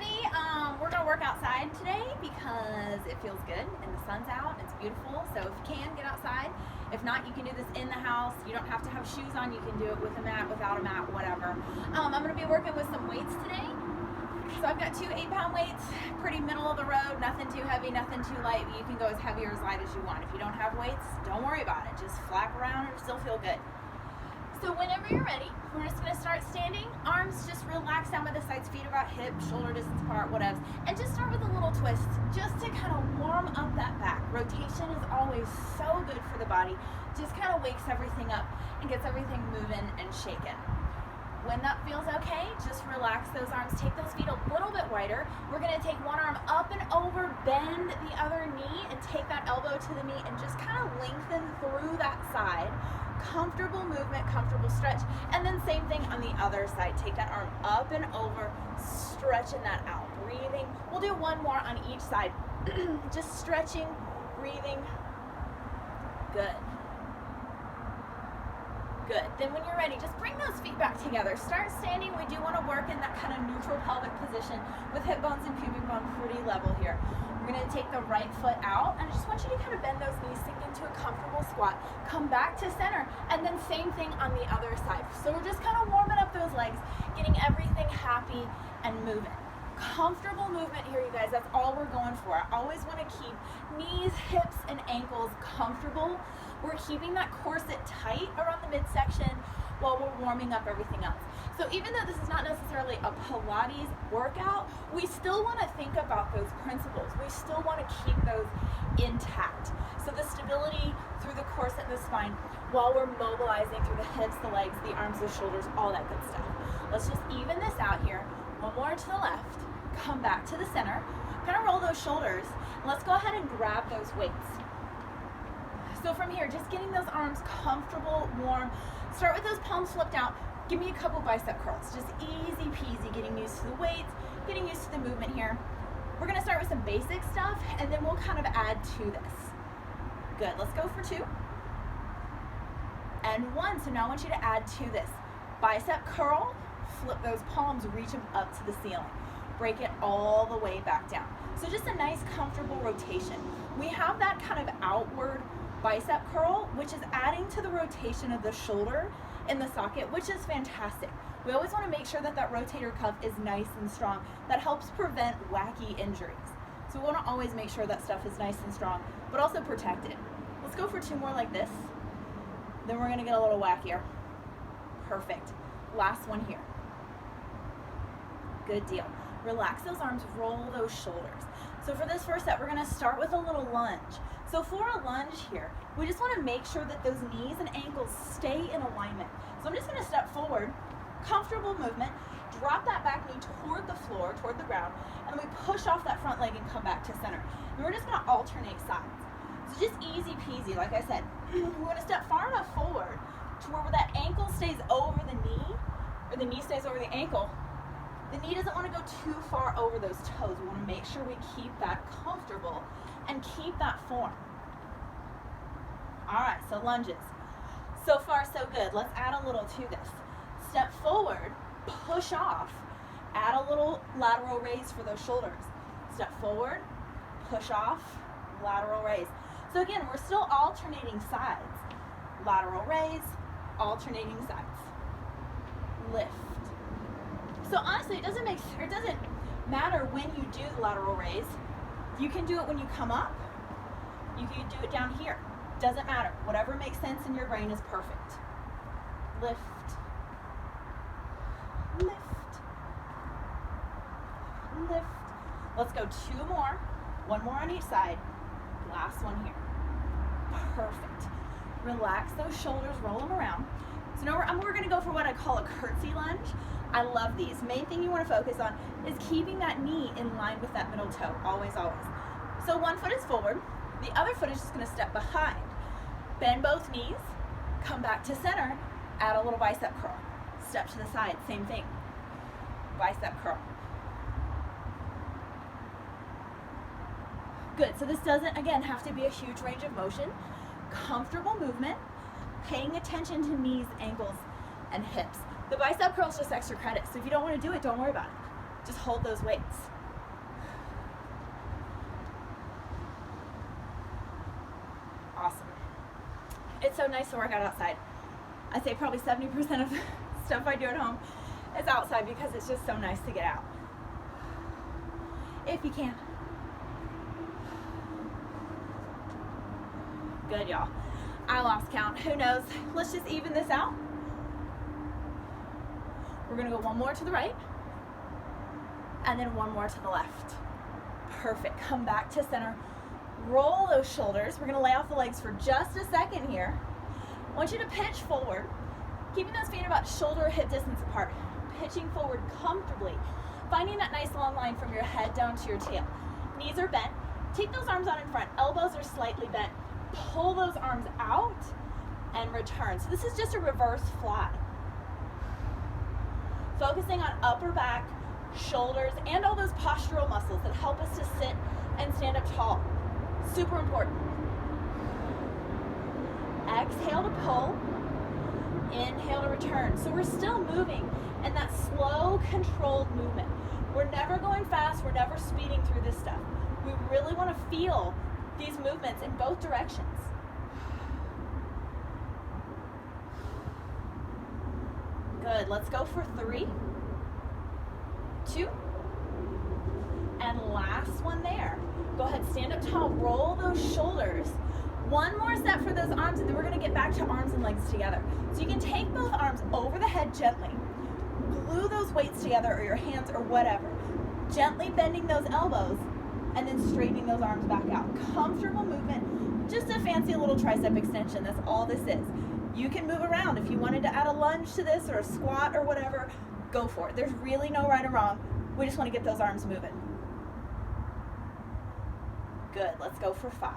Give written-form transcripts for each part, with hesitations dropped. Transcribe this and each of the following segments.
everybody. We're gonna work outside today because it feels good and the sun's out and it's beautiful. So if you can, get outside. If not, you can do this in the house. You don't have to have shoes on. You can do it with a mat, without a mat, whatever. I'm gonna be working with some weights today. So I've got two 8-pound weights, pretty middle of the road, nothing too heavy, nothing too light. You can go as heavy or as light as you want. If you don't have weights, don't worry about it. Just flap around and still feel good. So whenever you're ready, we're just gonna start standing. Arms just relax down by the sides, feet about hip, shoulder distance apart, whatever. And just start with a little twist, just to kind of warm up that back. Rotation is always so good for the body. Just kind of wakes everything up and gets everything moving and shaking. When that feels okay, just relax those arms. Take those feet a little bit wider. We're gonna take one arm up and over, bend the other knee, and take that elbow to the knee and just kind of lengthen through that side. Comfortable movement, comfortable stretch. And then same thing on the other side. Take that arm up and over, stretching that out. Breathing. We'll do one more on each side. Just stretching, breathing. Good. Good. Then when you're ready, just bring those feet back together. Start standing. We do want to work in that kind of neutral pelvic position with hip bones and pubic bone pretty level here. We're going to take the right foot out, and I just want you to kind of bend those knees, sink into a comfortable squat. Come back to center, and then same thing on the other side. So we're just kind of warming up those legs, getting everything happy and moving. Comfortable movement here, you guys. That's all we're going for. I always want to keep knees, hips, and ankles comfortable. We're keeping that corset tight around the midsection while we're warming up everything else. So even though this is not necessarily a Pilates workout, we still want to think about those principles. We still want to keep those intact. So the stability through the corset and the spine while we're mobilizing through the hips, the legs, the arms, the shoulders, all that good stuff. Let's just even this out here. One more to the left. Come back to the center. Kind of roll those shoulders. Let's go ahead and grab those weights. So from here, just getting those arms comfortable, warm. Start with those palms flipped out. Give me a couple bicep curls. Just easy peasy, getting used to the weights, getting used to the movement here. We're gonna start with some basic stuff, and then we'll kind of add to this. Good, let's go for 2. And 1, so now I want you to add to this. Bicep curl, flip those palms, reach them up to the ceiling. Break it all the way back down. So just a nice comfortable rotation. We have that kind of outward bicep curl, which is adding to the rotation of the shoulder in the socket, which is fantastic. We always want to make sure that that rotator cuff is nice and strong. That helps prevent wacky injuries. So we want to always make sure that stuff is nice and strong, but also protected. Let's go for 2 more like this. Then we're going to get a little wackier. Perfect. Last one here. Good deal. Relax those arms, roll those shoulders. So for this first set, we're going to start with a little lunge. So for a lunge here, we just want to make sure that those knees and ankles stay in alignment. So I'm just going to step forward, comfortable movement, drop that back knee toward the floor, toward the ground, and then we push off that front leg and come back to center. And we're just going to alternate sides. So just easy peasy, like I said. We're going to step far enough forward to where that ankle stays over the knee, or the knee stays over the ankle. The knee doesn't want to go too far over those toes. We want to make sure we keep that comfortable and keep that form. All right, so lunges. So far, so good. Let's add a little to this. Step forward, push off, add a little lateral raise for those shoulders. Step forward, push off, lateral raise. So again, we're still alternating sides. Lateral raise, alternating sides. Lift. So honestly, it doesn't matter when you do the lateral raise. You can do it when you come up. You can do it down here. Doesn't matter. Whatever makes sense in your brain is perfect. Lift. Lift. Lift. Let's go 2 more. 1 more on each side. Last one here. Perfect. Relax those shoulders, roll them around. So now we're going to go for what I call a curtsy lunge. I love these. Main thing you want to focus on is keeping that knee in line with that middle toe. Always, always. So 1 foot is forward. The other foot is just going to step behind. Bend both knees. Come back to center. Add a little bicep curl. Step to the side. Same thing. Bicep curl. Good. So this doesn't, again, have to be a huge range of motion. Comfortable movement. Paying attention to knees, ankles, and hips. The bicep curl is just extra credit, so if you don't want to do it, don't worry about it. Just hold those weights. Awesome. It's so nice to work out outside. I'd say probably 70% of the stuff I do at home is outside because it's just so nice to get out. If you can. Good, y'all. I lost count. Who knows? Let's just even this out. We're gonna go one more to the right and then one more to the left. Perfect. Come back to center. Roll those shoulders. We're gonna lay off the legs for just a second here. I want you to pitch forward, keeping those feet about shoulder or hip distance apart. Pitching forward comfortably, finding that nice long line from your head down to your tail. Knees are bent. Take those arms out in front. Elbows are slightly bent. Pull those arms out and return. So this is just a reverse fly. Focusing on upper back, shoulders, and all those postural muscles that help us to sit and stand up tall. Super important. Exhale to pull. Inhale to return. So we're still moving in that slow, controlled movement. We're never going fast. We're never speeding through this stuff. We really want to feel these movements in both directions. Good. Let's go for 3, 2, and last one there. Go ahead, stand up tall, roll those shoulders. One more set for those arms, and then we're gonna get back to arms and legs together. So you can take both arms over the head gently, glue those weights together or your hands or whatever, gently bending those elbows, and then straightening those arms back out. Comfortable movement, just a fancy little tricep extension, that's all this is. You can move around. If you wanted to add a lunge to this or a squat or whatever, go for it. There's really no right or wrong. We just want to get those arms moving. Good, let's go for 5,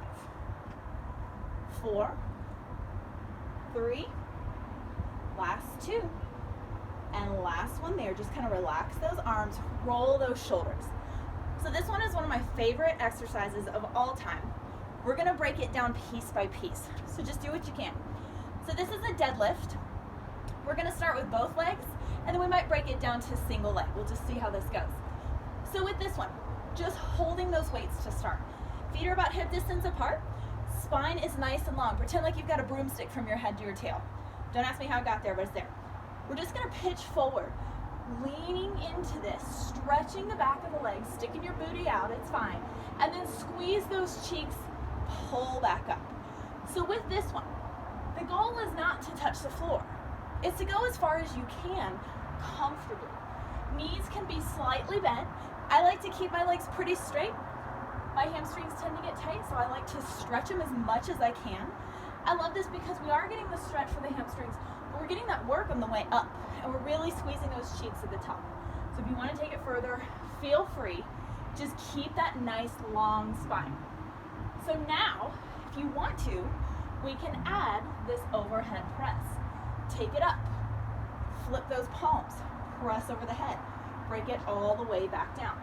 4, 3, last 2, and last one there. Just kind of relax those arms, roll those shoulders. So this one is one of my favorite exercises of all time. We're gonna break it down piece by piece. So just do what you can. So this is a deadlift. We're gonna start with both legs, and then we might break it down to single leg. We'll just see how this goes. So with this one, just holding those weights to start. Feet are about hip distance apart. Spine is nice and long. Pretend like you've got a broomstick from your head to your tail. Don't ask me how I got there, but it's there. We're just gonna pitch forward, leaning into this, stretching the back of the legs, sticking your booty out, it's fine. And then squeeze those cheeks, pull back up. So with this one, the goal is not to touch the floor. It's to go as far as you can comfortably. Knees can be slightly bent. I like to keep my legs pretty straight. My hamstrings tend to get tight, so I like to stretch them as much as I can. I love this because we are getting the stretch for the hamstrings, but we're getting that work on the way up, and we're really squeezing those cheeks at the top. So if you want to take it further, feel free. Just keep that nice long spine. So now, if you want to, we can add this overhead press. Take it up, flip those palms, press over the head, break it all the way back down.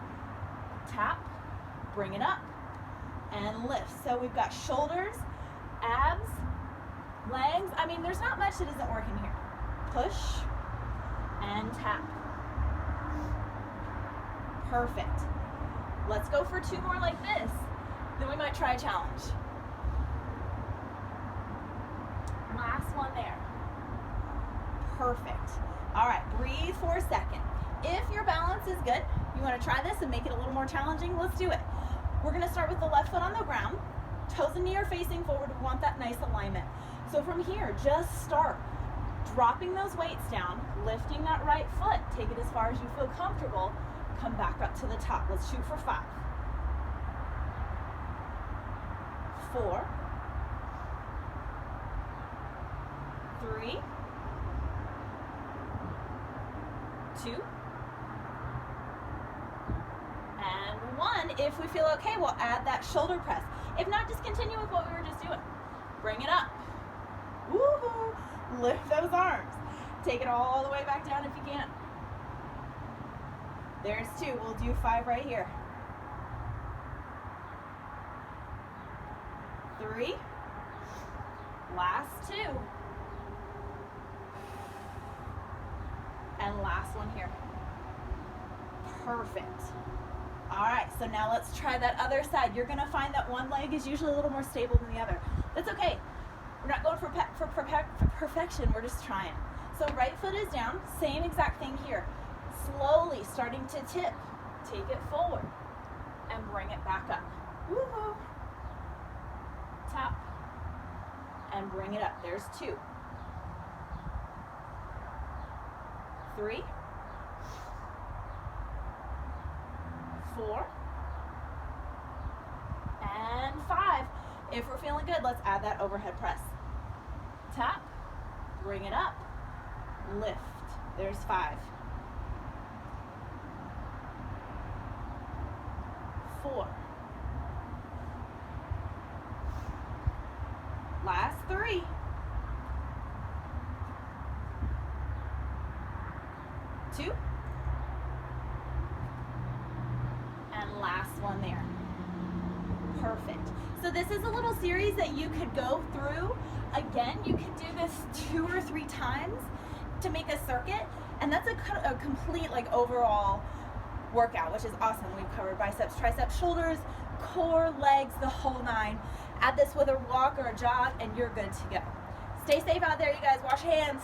Tap, bring it up, and lift. So we've got shoulders, abs, legs. I mean, there's not much that isn't working here. Push and tap. Perfect. Let's go for 2 more like this. Then we might try a challenge. Last one there. Perfect. All right, breathe for a second. If your balance is good, you want to try this and make it a little more challenging, let's do it. We're going to start with the left foot on the ground. Toes and knee are facing forward. We want that nice alignment. So from here, just start dropping those weights down, lifting that right foot. Take it as far as you feel comfortable. Come back up to the top. Let's shoot for 5, 4, 3, 2, and 1. If we feel okay, we'll add that shoulder press. If not, just continue with what we were just doing. Bring it up. Woohoo! Lift those arms. Take it all the way back down if you can. There's 2. We'll do 5 right here. 3. Last 2. And last one here. Perfect. All right, so now let's try that other side. You're gonna find that one leg is usually a little more stable than the other. That's okay. We're not going for perfection, we're just trying. So right foot is down, same exact thing here. Slowly starting to tip. Take it forward and bring it back up. Woo-hoo. Tap and bring it up. There's 2. 3. 4. And 5. If we're feeling good, let's add that overhead press. Tap, bring it up, lift. There's 5. 4. Last 3. 2. And last one there. Perfect. So this is a little series that you could go through. Again, you can do this 2 or 3 times to make a circuit, and that's a complete like overall workout, which is awesome. We've covered biceps, triceps, shoulders, core, legs, the whole 9. Add this with a walk or a jog, and you're good to go. Stay safe out there, you guys. Wash hands.